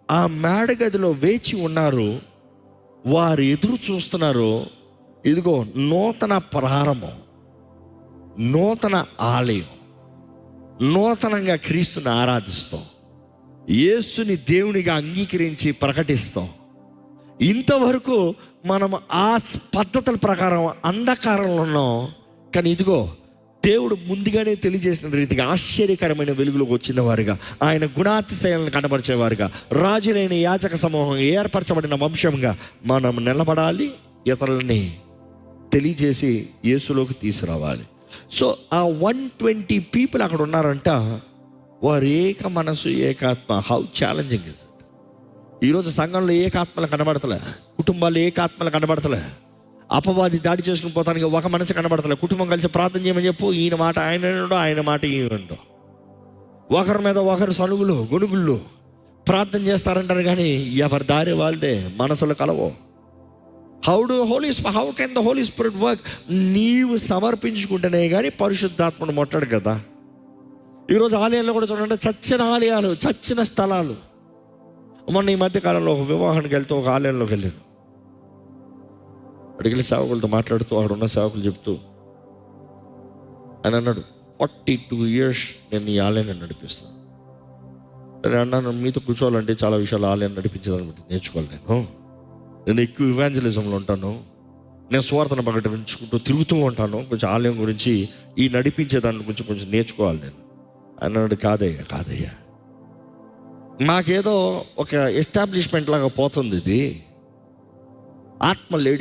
ఆ మేడగదిలో వేచి ఉన్నారు. వారు ఎదురు చూస్తున్నారు. ఇదిగో నూతన ప్రారంభం, నూతన ఆలయం, నూతనంగా క్రీస్తుని ఆరాధిస్తాం, యేసుని దేవునిగా అంగీకరించి ప్రకటిస్తాం. ఇంతవరకు మనం ఆ పద్ధతుల ప్రకారం అంధకారంలో ఉన్నాం. కానీ ఇదిగో దేవుడు ముందుగానే తెలియజేసిన రీతిగా ఆశ్చర్యకరమైన వెలుగులోకి వచ్చిన వారుగా, ఆయన గుణాతిశయాలను కనబరిచేవారుగా, రాజులైన యాజక సమూహం, ఏర్పరచబడిన వంశంగా మనం నిలబడాలి. ఇతరులని తెలియజేసి యేసులోకి తీసుకురావాలి. సో ఆ 120 పీపుల్ అక్కడ ఉన్నారంట. వారు ఏక మనసు, ఏకాత్మ. How challenging is it? ఈరోజు సంఘంలో ఏకాత్మలు కనబడతలే, కుటుంబాలు ఏకాత్మలు కనబడతలే. అపవాది దాడి చేసుకుని పోతానికి ఒక మనసు కనబడతలే. కుటుంబం కలిసి ప్రార్థన చేయమని చెప్పు, ఈయన మాట ఆయన వినడు, ఆయన మాట ఈయన వినడు. ఒకరి మీద ఒకరు సనుగులు గొనుగుళ్ళు ప్రార్థన చేస్తారంటారు, కానీ ఎవరి దారి వాళ్ళదే, మనసులు కలవో. How can the Holy Spirit work? నీవు సమర్పించుకుంటేనే కానీ పరిశుద్ధాత్మను ముట్టడు కదా. ఈరోజు ఆలయాల్లో కూడా చూడండి, చచ్చిన ఆలయాలు, చచ్చిన స్థలాలు. మొన్న ఈ మధ్య కాలంలో ఒక వివాహానికి వెళ్తూ ఒక ఆలయంలోకి వెళ్ళాను. అడిగిన సేవకులతో మాట్లాడుతూ అక్కడ ఉన్న సేవకులు చెప్తూ ఆయన అన్నాడు, 42 years నేను ఈ ఆలయాన్ని నడిపిస్తాను. సరే అన్నాను, మీతో కూర్చోవాలంటే చాలా విషయాలు ఆలయం నడిపించాలనుకుంటే నేర్చుకోవాలి. నేను ఎక్కువ ఇవాంజలిజంలో ఉంటాను, నేను స్వార్థను ప్రకటించుకుంటూ తిరుగుతూ ఉంటాను. కొంచెం ఆలయం గురించి, ఈ నడిపించే దాని గురించి కొంచెం నేర్చుకోవాలి నేను అన్నాడు. కాదయ్యా, మాకేదో ఒక ఎస్టాబ్లిష్మెంట్ లాగా పోతుంది ఇది. ఆత్మ లేడీ